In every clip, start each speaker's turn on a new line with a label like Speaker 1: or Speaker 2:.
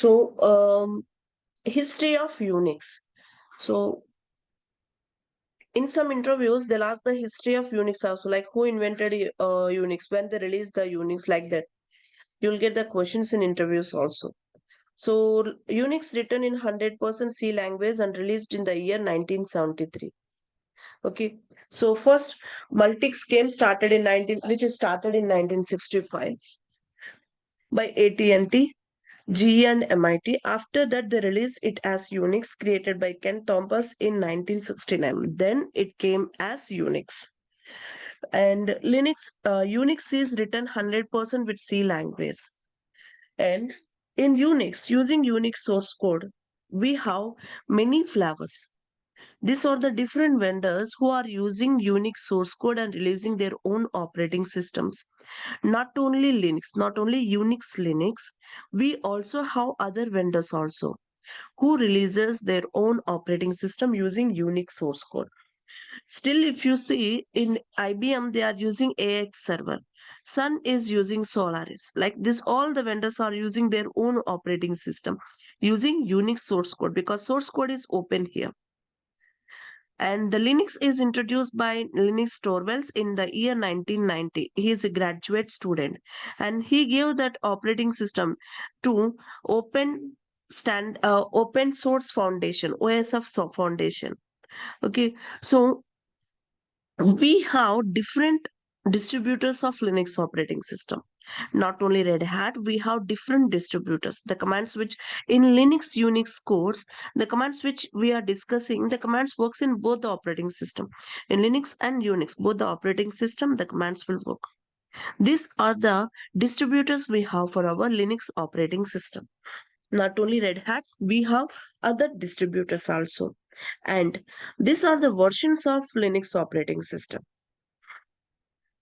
Speaker 1: So, history of Unix. So, in some interviews, they'll ask the history of Unix also, like who invented Unix, when they released the Unix, like that. You'll get the questions in interviews also. So, Unix written in 100% C language and released in the year 1973. Okay. So, first Multics game started in which is started in 1965 by AT&T, GE and MIT. After that, they released it as Unix, created by Ken Thomas in 1969. Then it came as Unix. And Unix is written 100% with C language. And in Unix, using Unix source code, we have many flavors. These are the different vendors who are using Unix source code and releasing their own operating systems. Not only Linux, not only Unix Linux, we also have other vendors also who releases their own operating system using Unix source code. Still, if you see in IBM, they are using AX server. Sun is using Solaris. Like this, all the vendors are using their own operating system using Unix source code because source code is open here. And the Linux is introduced by Linus Torvalds in the year 1990. He is a graduate student and he gave that operating system to Open Source Foundation, OSF Foundation. Okay, so we have different distributors of Linux operating system. Not only Red Hat, we have different distributors. The commands which in Linux Unix codes, the commands which we are discussing, the commands works in both the operating system. In Linux and Unix, both the operating system, the commands will work. These are the distributors we have for our Linux operating system. Not only Red Hat, we have other distributors also. And these are the versions of Linux operating system.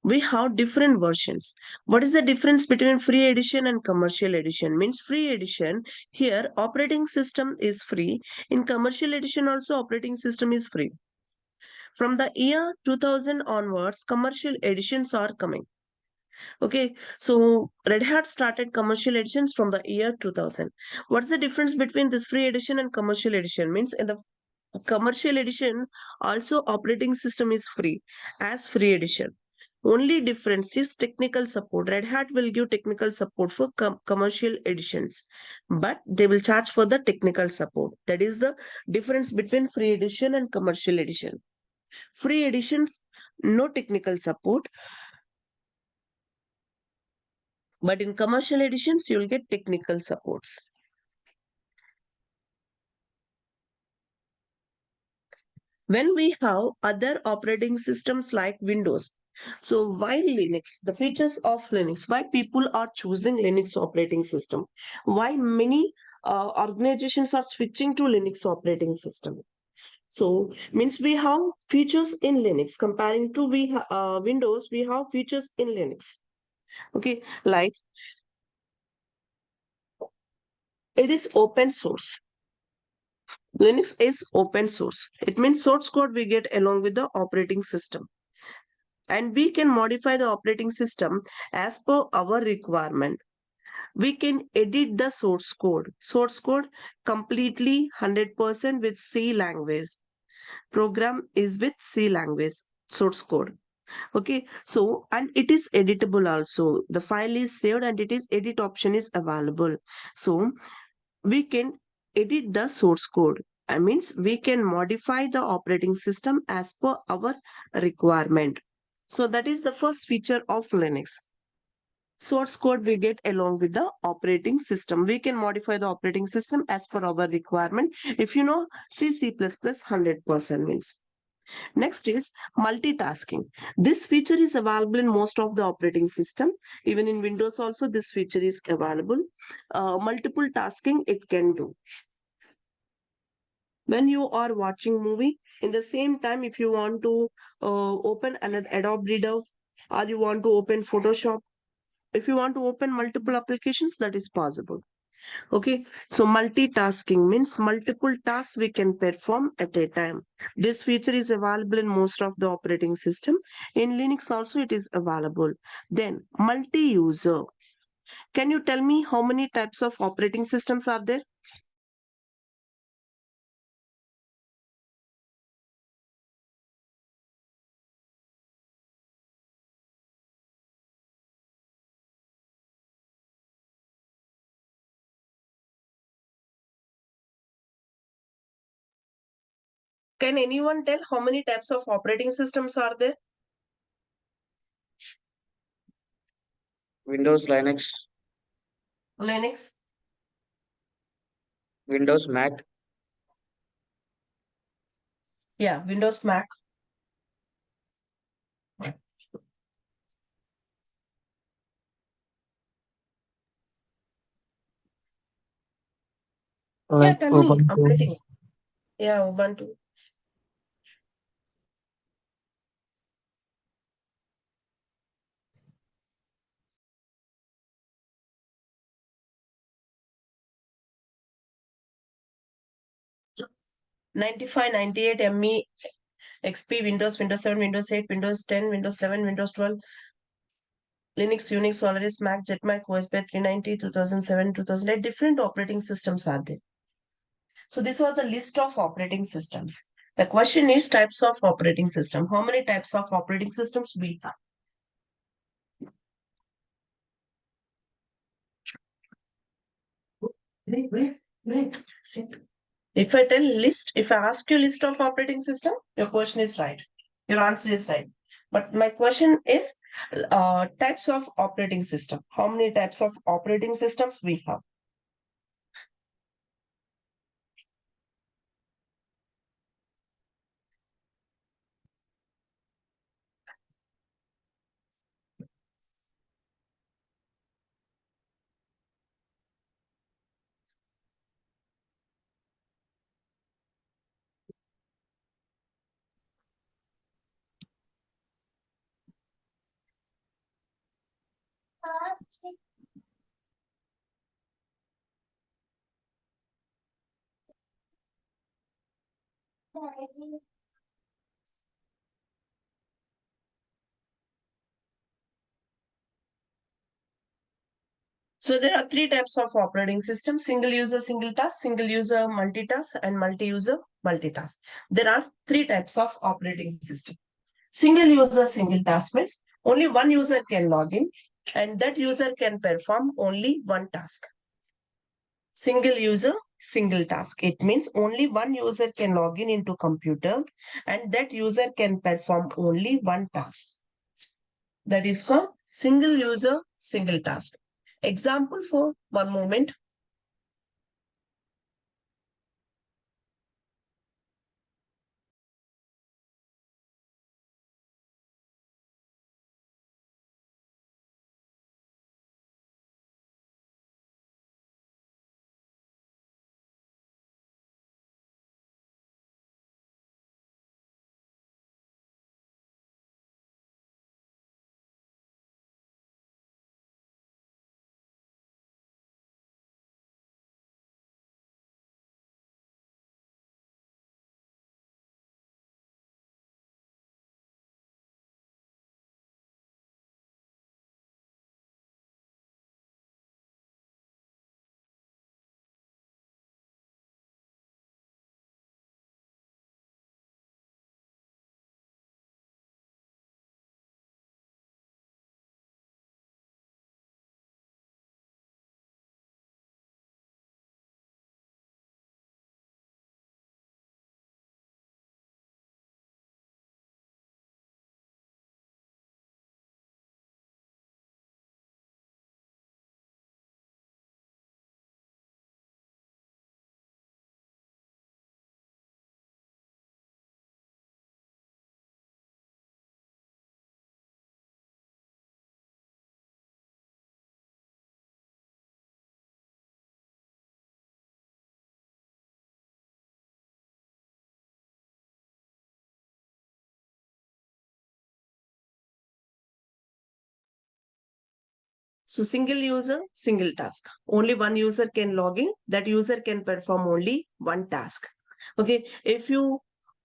Speaker 1: We have different versions. What is the difference between free edition and commercial edition? Means free edition, here operating system is free. In commercial edition also operating system is free. From the year 2000 onwards, commercial editions are coming. Okay, so Red Hat started commercial editions from the year 2000. What's the difference between this free edition and commercial edition? Means in the commercial edition, also operating system is free as free edition. Only difference is technical support. Red Hat will give technical support for commercial editions, but they will charge for the technical support. That is the difference between free edition and commercial edition. Free editions, no technical support, but in commercial editions, you will get technical supports. When we have other operating systems like Windows, so why Linux? The features of Linux. Why people are choosing Linux operating system? Why many organizations are switching to Linux operating system? So means we have features in Linux comparing to Windows. We have features in Linux. Okay, like it is open source. Linux is open source. It means source code we get along with the operating system. And we can modify the operating system as per our requirement. We can edit the source code completely 100% with C language. Program is with C language source code. Okay, so and it is editable also. The file is saved and it is edit option is available. So we can edit the source code. I means we can modify the operating system as per our requirement. So that is the first feature of Linux. Source code we get along with the operating system. We can modify the operating system as per our requirement. If you know C++ 100% means. Next is multitasking. This feature is available in most of the operating system. Even in Windows also this feature is available. Multiple tasking it can do. When you are watching movie, in the same time, if you want to open an Adobe Reader or you want to open Photoshop, if you want to open multiple applications, that is possible. Okay, so multitasking means multiple tasks we can perform at a time. This feature is available in most of the operating system. In Linux also it is available. Then multi-user. Can you tell me how many types of operating systems are there? Can anyone tell how many types of operating systems are there?
Speaker 2: Windows, Linux,
Speaker 1: Linux,
Speaker 2: Windows, Mac,
Speaker 1: yeah, Windows, Mac. Yeah,
Speaker 2: like
Speaker 1: tell me. I'm
Speaker 2: Ubuntu.
Speaker 1: waiting. Yeah, Ubuntu. '95, '98, ME, XP, Windows, Windows 7, Windows 8, Windows 10, Windows 11, Windows 12, Linux, Unix, Solaris, Mac, Jetmac, OSP 390, 2007, 2008. Different operating systems are there. So these are the list of operating systems. The question is types of operating system. How many types of operating systems we have? If I tell list, if I ask you list of operating system, your question is right. Your answer is right. But my question is types of operating system. How many types of operating systems we have? So there are three types of operating system: single user, single task, single user, multitask, and multi-user, multitask. There are three types of operating system. Single user, single task means only one user can log in and that user can perform only one task. Single user, single task. It means only one user can log in into computer and that user can perform only one task. That is called single user, single task. Example for one moment. So single user, single task. Only one user can log in. That user can perform only one task. Okay. If you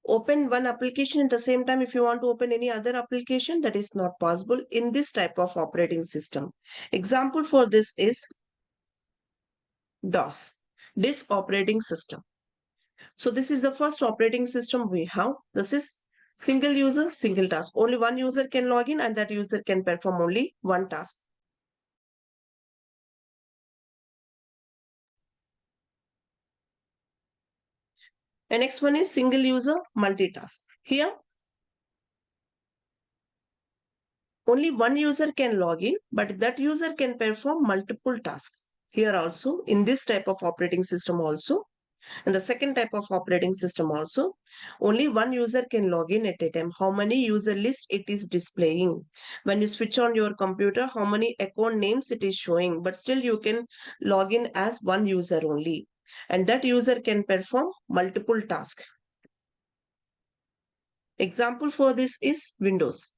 Speaker 1: open one application at the same time. If you want to open any other application, that is not possible in this type of operating system. Example for this is DOS, disk operating system. So this is the first operating system we have. This is single user, single task. Only one user can log in and that user can perform only one task. The next one is single user multitask. Here, only one user can log in, but that user can perform multiple tasks. Here also, in this type of operating system also, and the second type of operating system also, only one user can log in at a time. How many user list it is displaying? When you switch on your computer, how many account names it is showing? But still you can log in as one user only. And that user can perform multiple tasks. Example for this is Windows.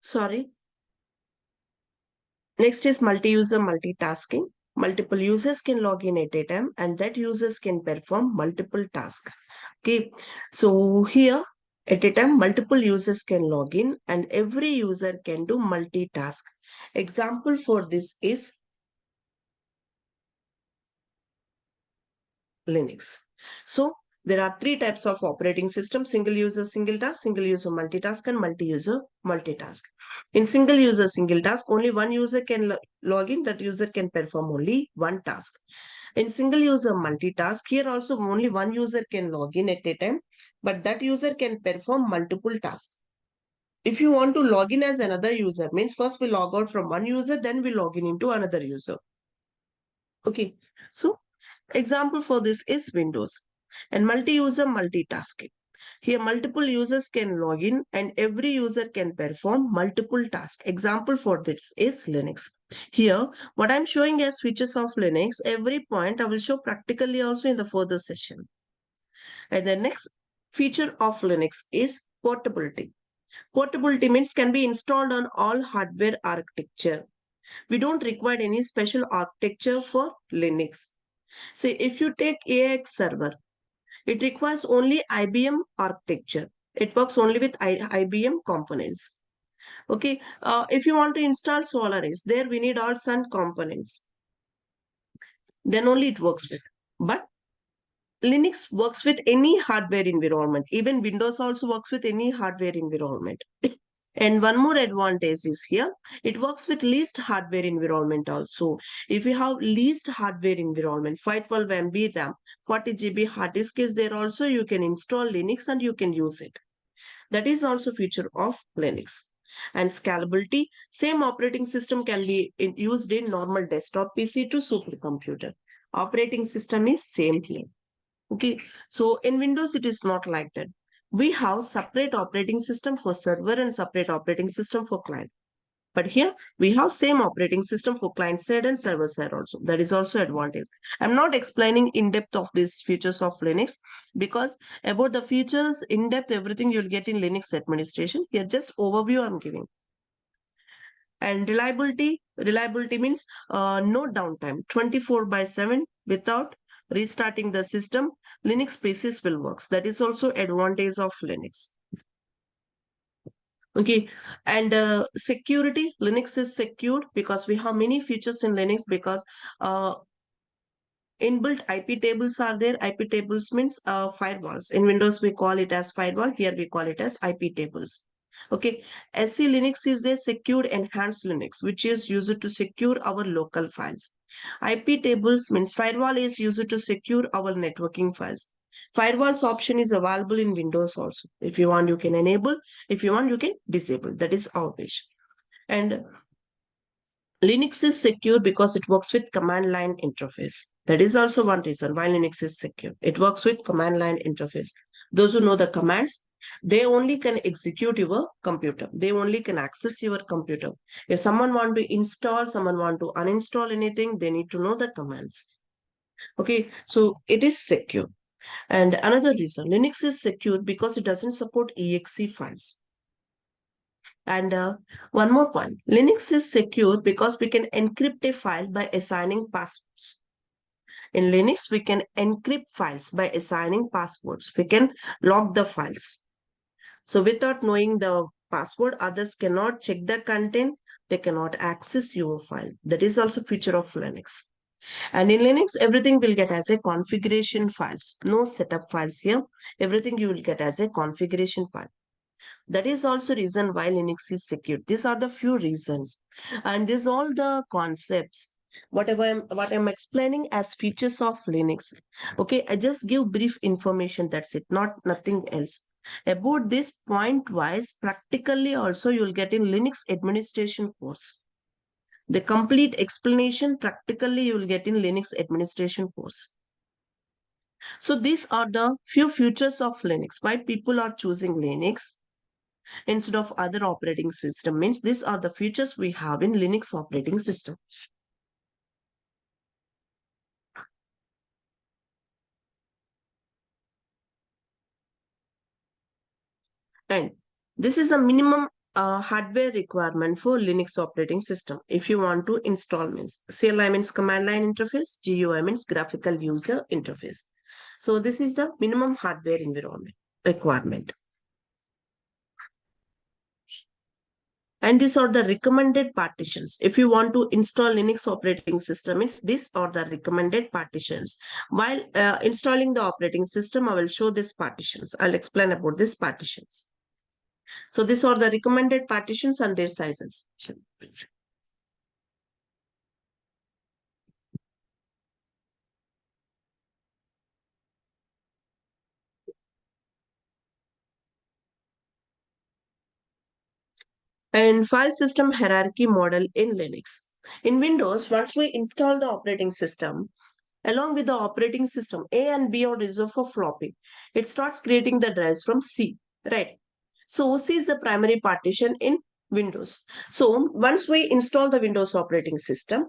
Speaker 1: Sorry. Next is multi-user multitasking. Multiple users can log in at a time and that users can perform multiple tasks. Okay, so here at a time, multiple users can log in and every user can do multitask. Example for this is Linux. So there are three types of operating system: single user, single task, single user multitask, and multi-user multitask. In single user, single task, only one user can log in, that user can perform only one task. In single user multitask, here also only one user can log in at a time, but that user can perform multiple tasks. If you want to log in as another user, means first we log out from one user, then we log in into another user. Okay, so example for this is Windows and multi-user multitasking. Here multiple users can log in and every user can perform multiple tasks. Example for this is Linux. Here what I'm showing as features of Linux, every point I will show practically also in the further session. And the next feature of Linux is portability. Portability means can be installed on all hardware architecture. We don't require any special architecture for Linux. See, if you take AX server, it requires only IBM architecture. It works only with IBM components. Okay, if you want to install Solaris, there we need all Sun components. Then only it works with. But Linux works with any hardware environment. Even Windows also works with any hardware environment. And one more advantage is here, it works with least hardware environment also. If you have least hardware environment, 512 MB RAM, 40 GB hard disk is there also, you can install Linux and you can use it. That is also feature of Linux. And scalability, same operating system can be used in normal desktop PC to supercomputer. Operating system is same thing. Okay, so in Windows, it is not like that. We have separate operating system for server and separate operating system for client. But here we have same operating system for client side and server side also. That is also advantage. I'm not explaining in depth of these features of Linux because about the features in depth, everything you'll get in Linux administration. Here just overview I'm giving. And reliability means no downtime, 24/7 without restarting the system. Linux PCs will work. That is also advantage of Linux. Okay, and security, Linux is secured because we have many features in Linux because uh, inbuilt IP tables are there. IP tables means firewalls. In Windows, we call it as firewall. Here we call it as IP tables. Okay, SC Linux is there, secured enhanced Linux, which is used to secure our local files. IP tables means firewall is used to secure our networking files. Firewalls option is available in Windows also. If you want, you can enable. If you want, you can disable. That is our wish. And Linux is secure because it works with command line interface. That is also one reason why Linux is secure. It works with command line interface. Those who know the commands, they only can execute your computer. They only can access your computer. If someone want to install, someone want to uninstall anything, they need to know the commands. Okay, so it is secure. And another reason, Linux is secure because it doesn't support exe files. And one more point, Linux is secure because we can encrypt a file by assigning passwords. In Linux, we can encrypt files by assigning passwords. We can lock the files. So without knowing the password, others cannot check the content. They cannot access your file. That is also feature of Linux. And in Linux, everything will get as a configuration files. No setup files here. Everything you will get as a configuration file. That is also reason why Linux is secure. These are the few reasons. And these all the concepts. What I'm explaining as features of Linux. Okay, I just give brief information. That's it, not nothing else. About this point wise, practically also you'll get in Linux administration course. The complete explanation practically you will get in Linux administration course. So these are the few features of Linux. Why people are choosing Linux instead of other operating system means these are the features we have in Linux operating system. And this is the minimum hardware requirement for Linux operating system. If you want to install means CLI means command line interface, GUI means graphical user interface. So this is the minimum hardware environment requirement. And these are the recommended partitions. If you want to install Linux operating system, these are the recommended partitions. While installing the operating system, I will show these partitions. I'll explain about these partitions. So these are the recommended partitions and their sizes. And file system hierarchy model in Linux. In Windows, once we install the operating system, along with the operating system, A and B are reserved for floppy. It starts creating the drives from C, right? So C is the primary partition in Windows. So once we install the Windows operating system,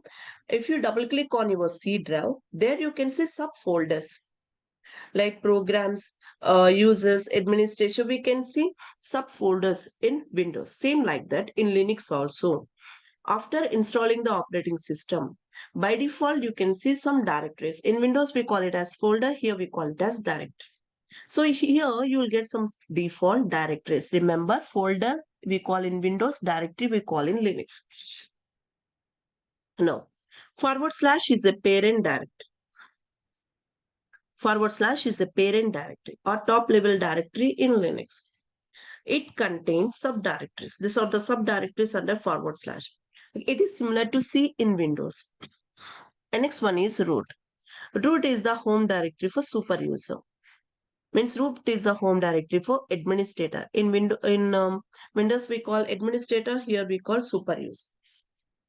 Speaker 1: if you double click on your C drive, there you can see subfolders like programs, users, administration. We can see subfolders in Windows. Same like that in Linux also. After installing the operating system, by default, you can see some directories. In Windows, we call it as folder. Here, we call it as directory. So here, you will get some default directories. Remember, folder, we call in Windows, directory, we call in Linux. Now, forward slash is a parent directory. Forward slash is a parent directory or top level directory in Linux. It contains subdirectories. These are the subdirectories under forward slash. It is similar to C in Windows. And next one is root. Root is the home directory for super user. Means root is the home directory for administrator. In Windows we call administrator. Here we call super user.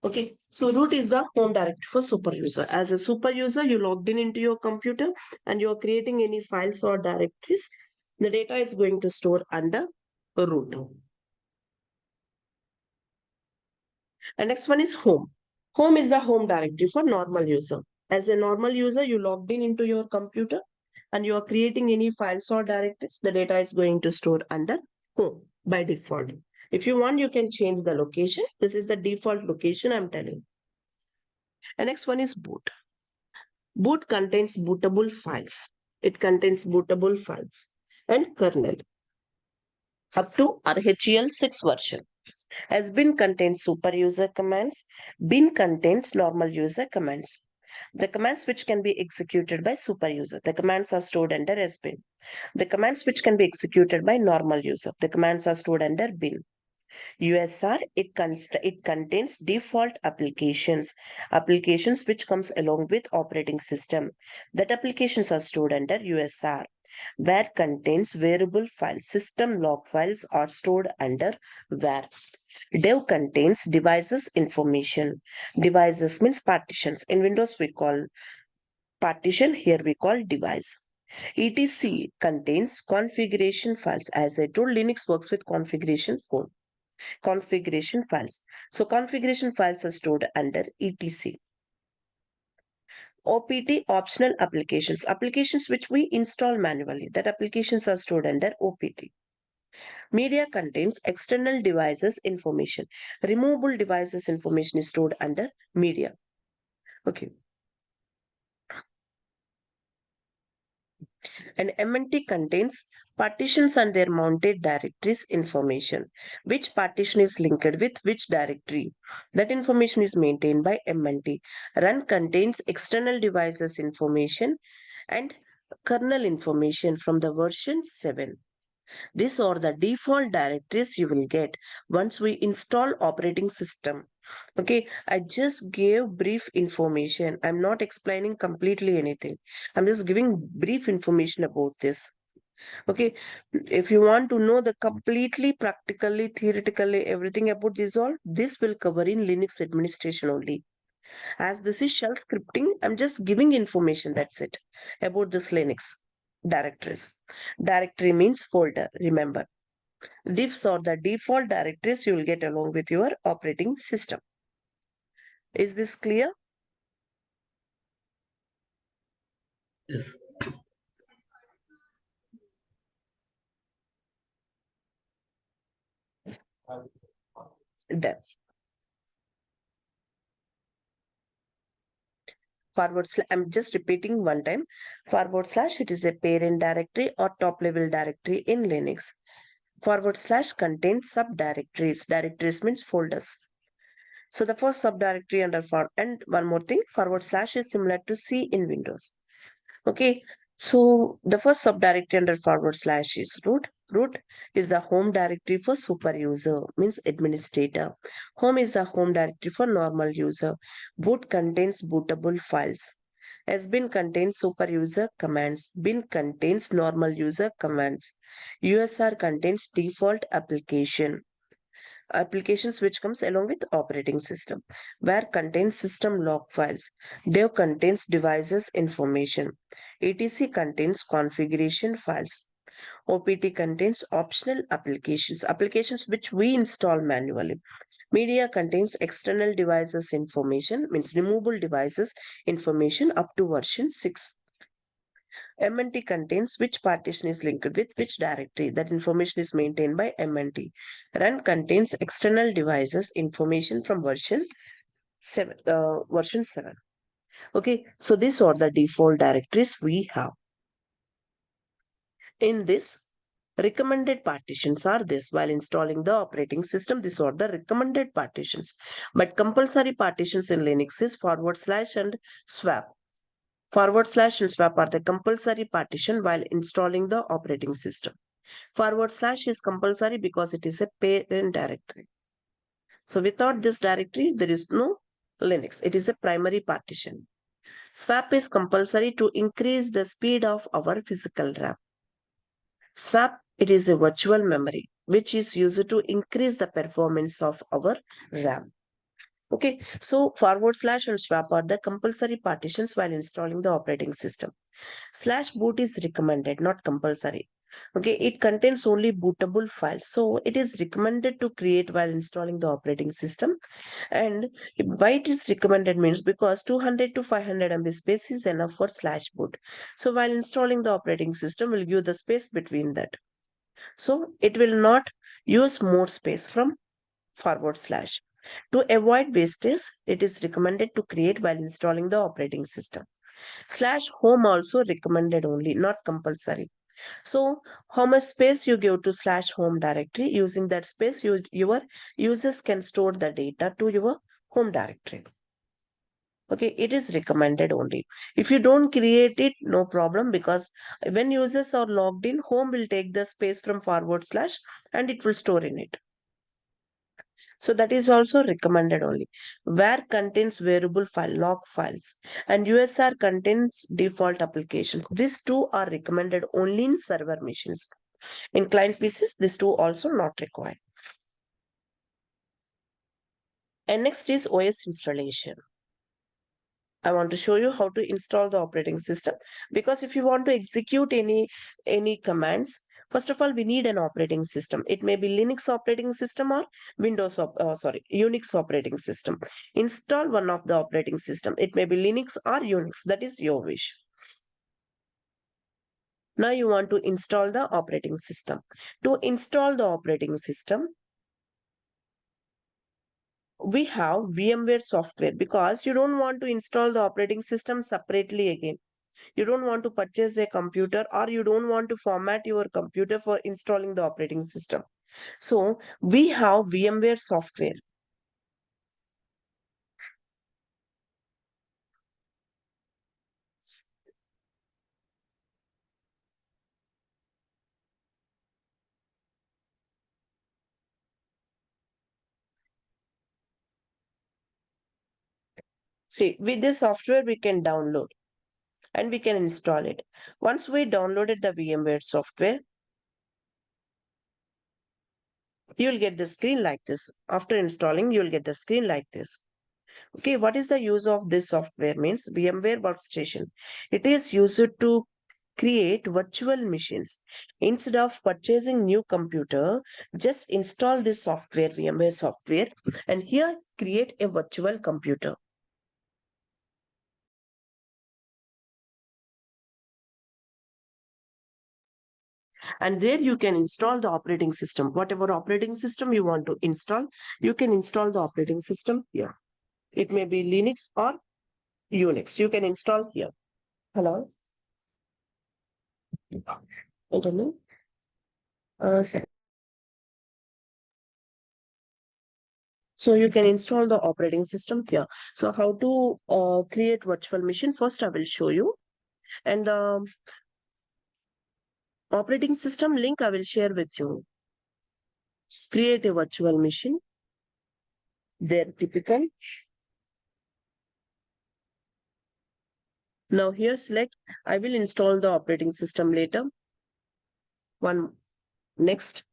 Speaker 1: Okay, so root is the home directory for super user. As a super user, you logged in into your computer and you are creating any files or directories. The data is going to store under root. And next one is home. Home is the home directory for normal user. As a normal user, you logged in into your computer and you are creating any files or directories. The data is going to store under home by default. If you want, you can change the location. This is the default location I'm telling. And next one is boot. Boot contains bootable files. It contains bootable files and kernel up to RHEL 6 version. As bin contains super user commands, bin contains normal user commands. The commands which can be executed by super user, the commands are stored under sbin. The commands which can be executed by normal user, the commands are stored under bin. USR, it contains default applications which comes along with operating system. That applications are stored under USR. Where contains variable files, system log files are stored under where. Dev contains devices information. Devices means partitions. In Windows we call partition, here we call device. etc contains configuration files. As I told, Linux works with configuration files. So configuration files are stored under etc. OPT, optional applications, applications which we install manually, that applications are stored under OPT. Media contains external devices information. Removable devices information is stored under media. Okay. And MNT contains partitions and their mounted directories information. Which partition is linked with which directory? That information is maintained by MNT. Run contains external devices information and kernel information from the version 7. These are the default directories you will get once we install operating system. Okay, I just gave brief information. I'm not explaining completely anything. I'm just giving brief information about this. Okay, if you want to know the completely practically, theoretically, everything about this all, this will cover in Linux administration only. As this is shell scripting, I'm just giving information, that's it, about this Linux directories. Directory means folder, remember. These are the default directories you will get along with your operating system. Is this clear?
Speaker 2: Yes.
Speaker 1: Done. Forward slash, I'm just repeating one time. Forward slash, it is a parent directory or top level directory in Linux. Forward slash contains subdirectories. Directories means folders. So the first subdirectory under and one more thing, forward slash is similar to C in Windows. Okay, so the first subdirectory under forward slash is root. Root is the home directory for super user, means administrator. Home is the home directory for normal user. Boot contains bootable files. Sbin contains super user commands. Bin contains normal user commands. USR contains default applications which comes along with operating system. Where contains system log files. Dev contains devices information. etc contains configuration files. OPT contains optional applications which we install manually. Media contains external devices information, means removable devices information up to version 6. MNT contains which partition is linked with which directory. That information is maintained by MNT. Run contains external devices information from version 7. Version 7. Okay, so these are the default directories we have. In this, recommended partitions are this. While installing the operating system, these are the recommended partitions. But compulsory partitions in Linux is forward slash and swap. Forward slash and swap are the compulsory partition while installing the operating system. Forward slash is compulsory because it is a parent directory. So without this directory, there is no Linux. It is a primary partition. Swap is compulsory to increase the speed of our physical RAM. Swap, it is a virtual memory which is used to increase the performance of our RAM. Okay, so forward slash and swap are the compulsory partitions while installing the operating system. Slash boot is recommended, not compulsory. Okay, it contains only bootable files. So it is recommended to create while installing the operating system. And why it is recommended means because 200 to 500 MB space is enough for slash boot. So while installing the operating system, we'll give the space between that. So it will not use more space from forward slash. To avoid wastage, it is recommended to create while installing the operating system. /home also recommended only, not compulsory. So how much space you give to /home directory, using that space your users can store the data to your home directory. Okay, it is recommended only. If you don't create it, no problem, because when users are logged in, home will take the space from / and it will store in it. So that is also recommended only. Where contains variable file log files, and USR contains default applications. These two are recommended only in server machines. In client PCs, these two also not required. And next is OS installation. I want to show you how to install the operating system, because if you want to execute any commands, first of all we need an operating system. It may be Linux operating system or Unix operating system. Install one of the operating system. It may be Linux or Unix. That is your wish. Now you want to install the operating system. To install the operating system, we have VMware software, because you don't want to install the operating system separately again. You don't want to purchase a computer, or you don't want to format your computer for installing the operating system. So we have VMware software. See, with this software we can download and we can install it. Once we downloaded the VMware software, you will get the screen like this. After installing, you will get the screen like this. Okay, what is the use of this software? Means VMware Workstation. It is used to create virtual machines. Instead of purchasing new computer, just install this software, VMware software, and here create a virtual computer. And there you can install the operating system. Whatever operating system you want to install, you can install the operating system here. It may be Linux or Unix. You can install here. Hello? Internet? Sorry. So you can install the operating system here. So how to create virtual machine? First, I will show you. And the operating system link I will share with you. Create a virtual machine. They're typical. Now here select, I will install the operating system later. One next.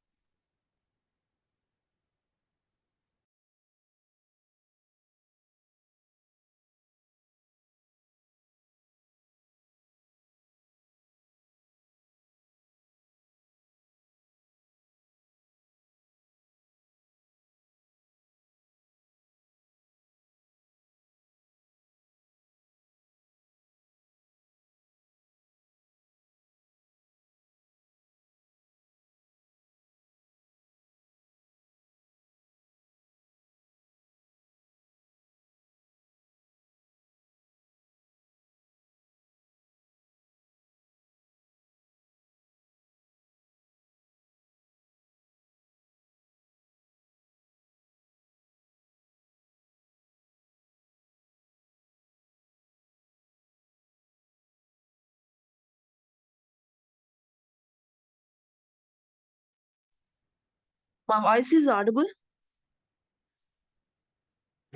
Speaker 1: My voice is audible.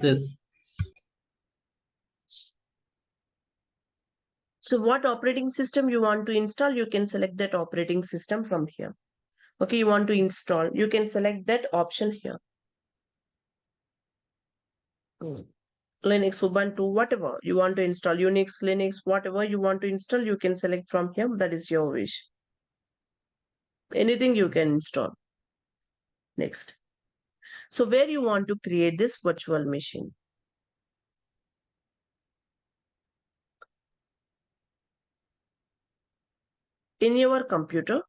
Speaker 2: Yes.
Speaker 1: So what operating system you want to install, you can select that operating system from here. Okay, you want to install, you can select that option here. Linux, Ubuntu, whatever you want to install, Unix, Linux, whatever you want to install, you can select from here. That is your wish. Anything you can install. Next. So where you want to create this virtual machine? In your computer,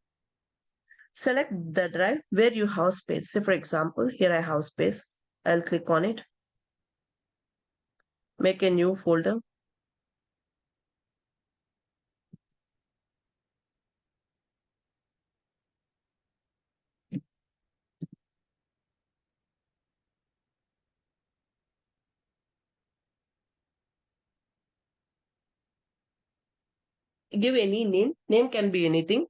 Speaker 1: select the drive where you have space. Say, for example, here I have space. I'll click on it. Make a new folder. Give any name. Name can be anything.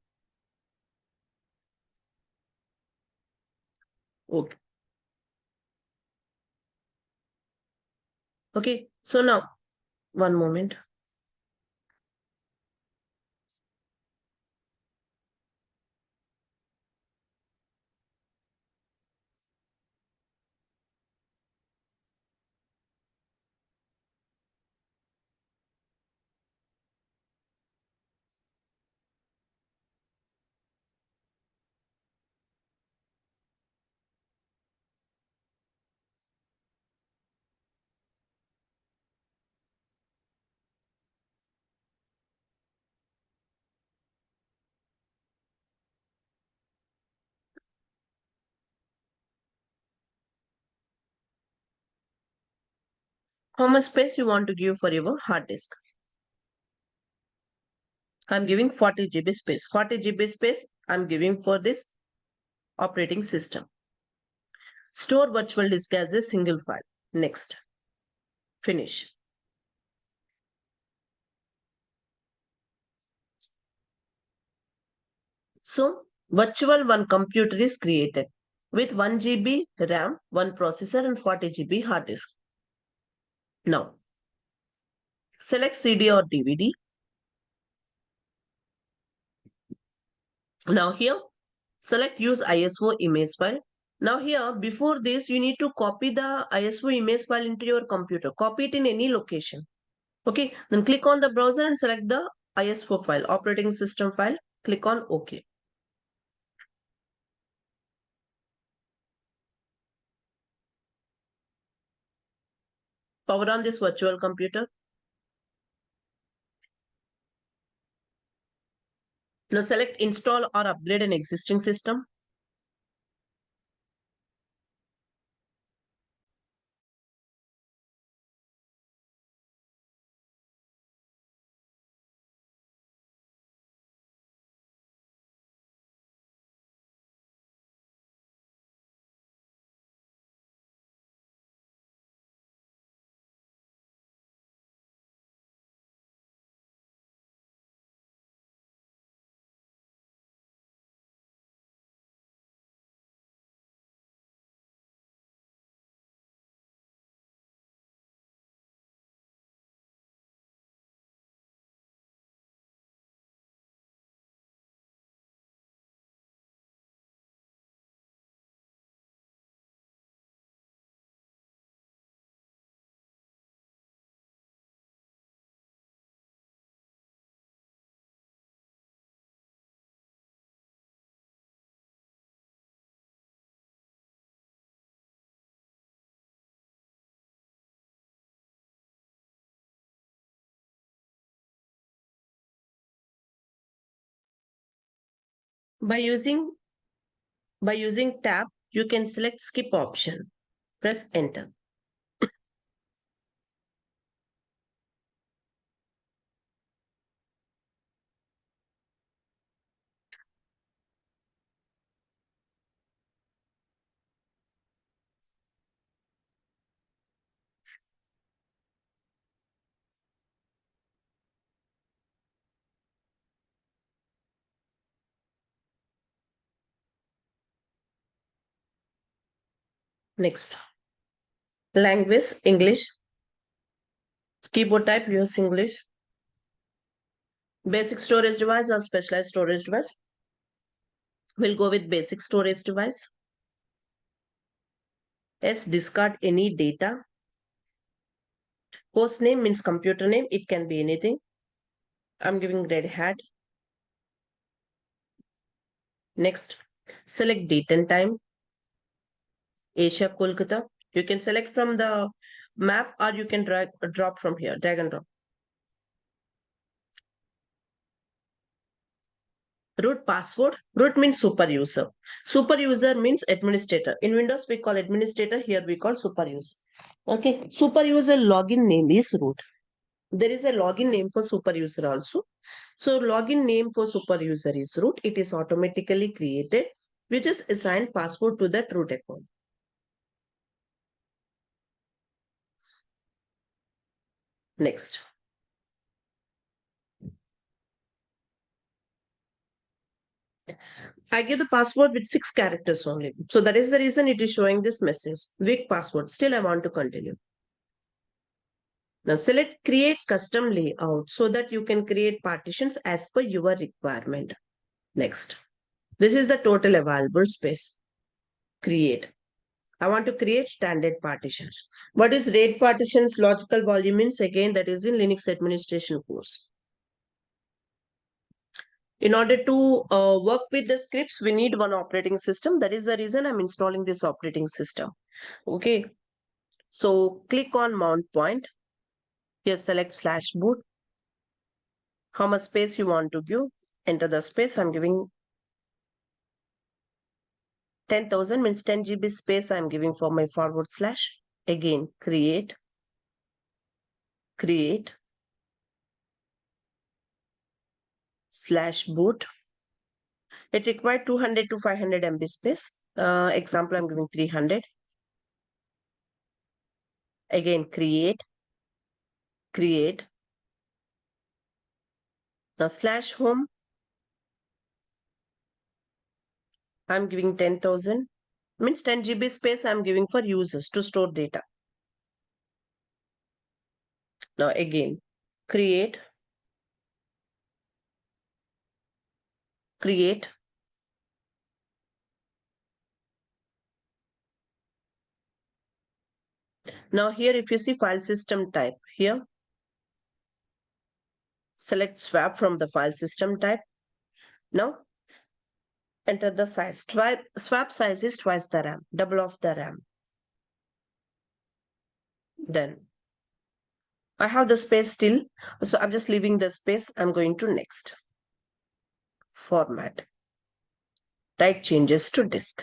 Speaker 1: Okay. Okay. So now, one moment. How much space you want to give for your hard disk? I'm giving 40 GB space. 40 GB space I'm giving for this operating system. Store virtual disk as a single file. Next. Finish. So, virtual one computer is created with 1 GB RAM, 1 processor and 40 GB hard disk. Now, select CD or DVD. Now here, select use ISO image file. Now here, before this, you need to copy the ISO image file into your computer. Copy it in any location. Okay, then click on the browser and select the ISO file, operating system file. Click on OK. Power on this virtual computer. Now select install or upgrade an existing system. By using tab, you can select skip option. Press enter. Next. Language, English. Keyboard type, use English. Basic storage device or specialized storage device. We'll go with basic storage device. S, discard any data. Host name means computer name. It can be anything. I'm giving Red Hat. Next, select date and time. Asia, Kolkata. You can select from the map or you can drop from here. Drag and drop. Root password. Root means super user. Super user means administrator. In Windows, we call administrator. Here we call super user. Okay. Super user login name is root. There is a login name for super user also. So login name for super user is root. It is automatically created. We just assign password to that root account. Next. I give the password with 6 characters only. So that is the reason it is showing this message. Weak password. Still, I want to continue. Now select create custom layout so that you can create partitions as per your requirement. Next. This is the total available space. Create. I want to create standard partitions. What is RAID partitions? Logical volume means again that is in Linux administration course. In order to work with the scripts, we need one operating system. That is the reason I'm installing this operating system. Okay. So click on mount point. Here select /boot. How much space you want to give? Enter the space. I'm giving 10,000 means 10 GB space I'm giving for my forward slash. Again, create /boot. It required 200 to 500 MB space. Example, I'm giving 300. Again, create. Now /home. I'm giving 10,000. Means 10 GB space I'm giving for users to store data. Now again, create. Now here if you see file system type, here select swap from the file system type. Now enter the size. Swap size is twice the RAM, double of the RAM. Then I have the space still, so I'm just leaving the space. I'm going to next. Format. Type changes to disk.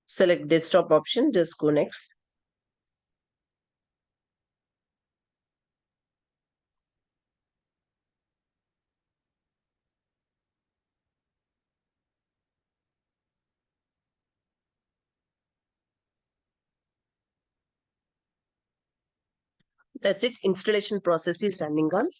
Speaker 1: Select desktop option, just go next. That's it. Installation process is running on.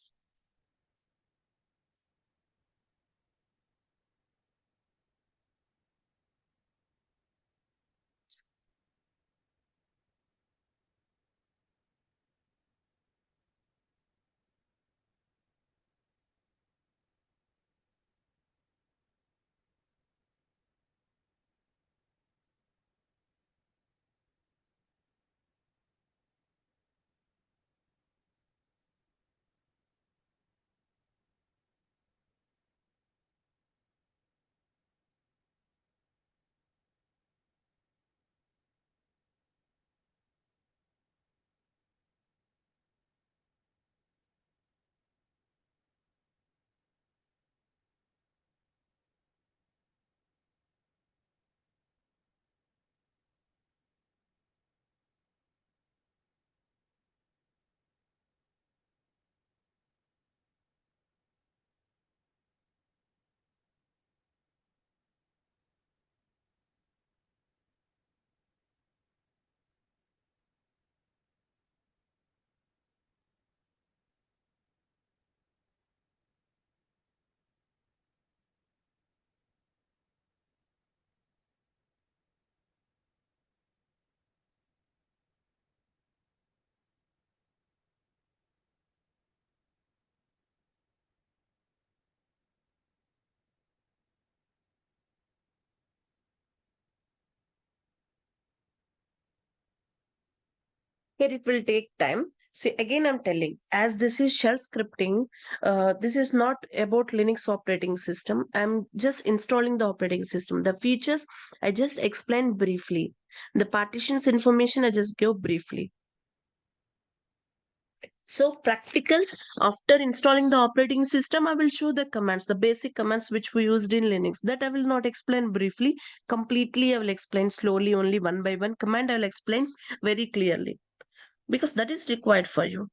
Speaker 1: Here it will take time. See, again, I'm telling, as this is shell scripting, this is not about Linux operating system. I'm just installing the operating system. The features I just explained briefly. The partitions information I just gave briefly. So practicals, after installing the operating system, I will show the commands, the basic commands which we used in Linux. That I will not explain briefly. Completely, I will explain slowly, only one by one command I will explain very clearly, because that is required for you.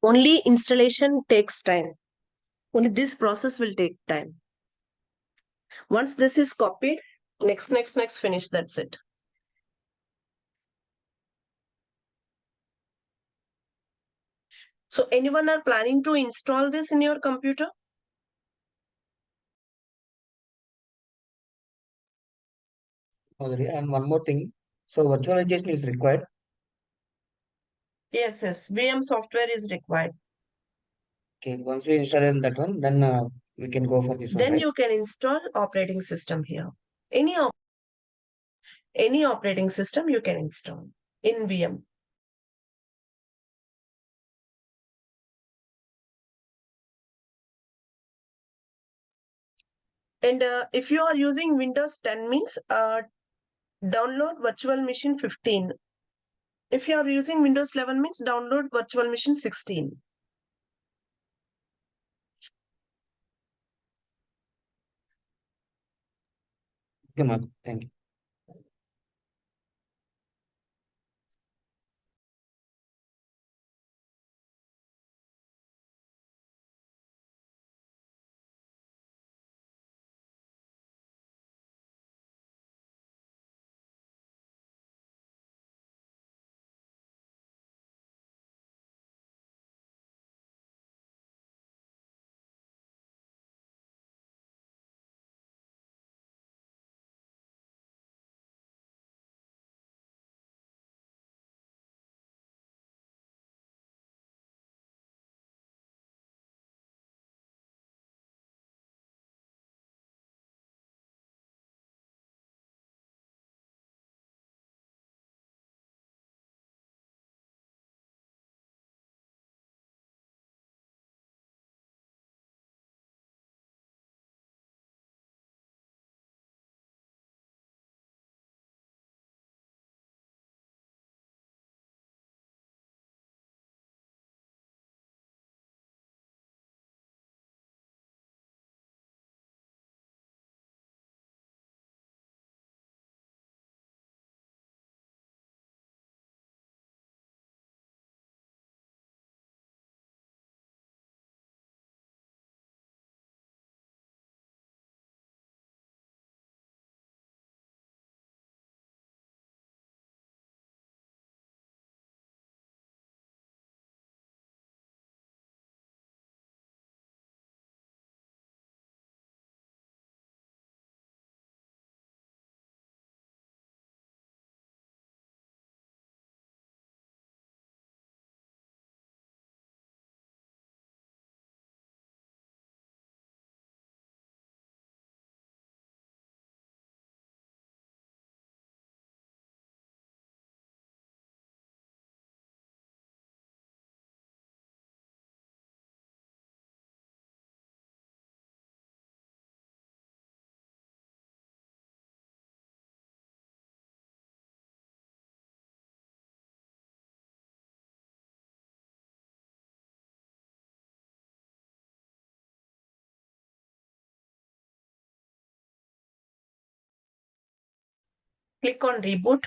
Speaker 1: Only installation takes time. Only this process will take time. Once this is copied, next, finish. That's it. So anyone are planning to install this in your computer?
Speaker 2: Madhuri, and one more thing. So virtualization is required.
Speaker 1: Yes. VM software is required.
Speaker 2: Okay, once we install that one, then we can go for this one,
Speaker 1: Then
Speaker 2: right?
Speaker 1: you can install operating system here. Any operating system you can install in VM. And if you are using Windows 10 means download virtual machine 15. If you are using Windows 11 means download virtual machine 16.
Speaker 2: Okay, Madhuri, thank you.
Speaker 1: Click on reboot.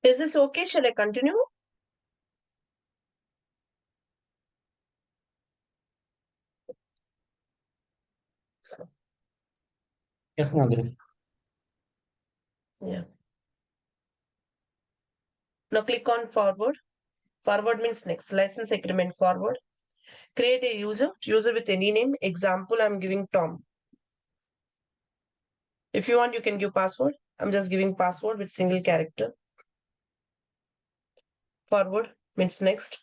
Speaker 1: Is this okay? Shall I continue?
Speaker 2: Yes, Madhuri.
Speaker 1: Yeah. Now click on forward. Forward means next. License agreement forward. Create a user with any name. Example, I'm giving Tom. If you want, you can give password. I'm just giving password with single character. Forward means next.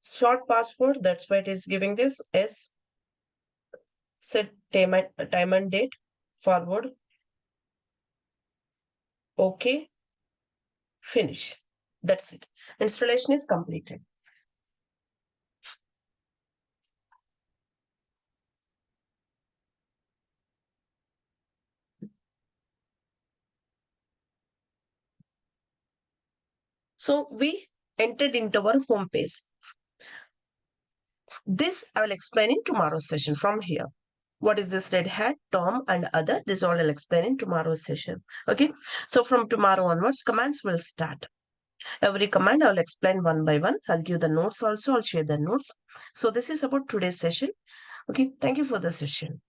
Speaker 1: Short password, that's why it is giving this. S. Set time and date. Forward. Okay. Finish. That's it. Installation is completed. So we entered into our home page. This I will explain in tomorrow's session from here. What is this red hat, Tom, and other? This all I'll explain in tomorrow's session. Okay. So from tomorrow onwards, commands will start. Every command I'll explain one by one. I'll give the notes also. I'll share the notes. So this is about today's session. Okay. Thank you for the session.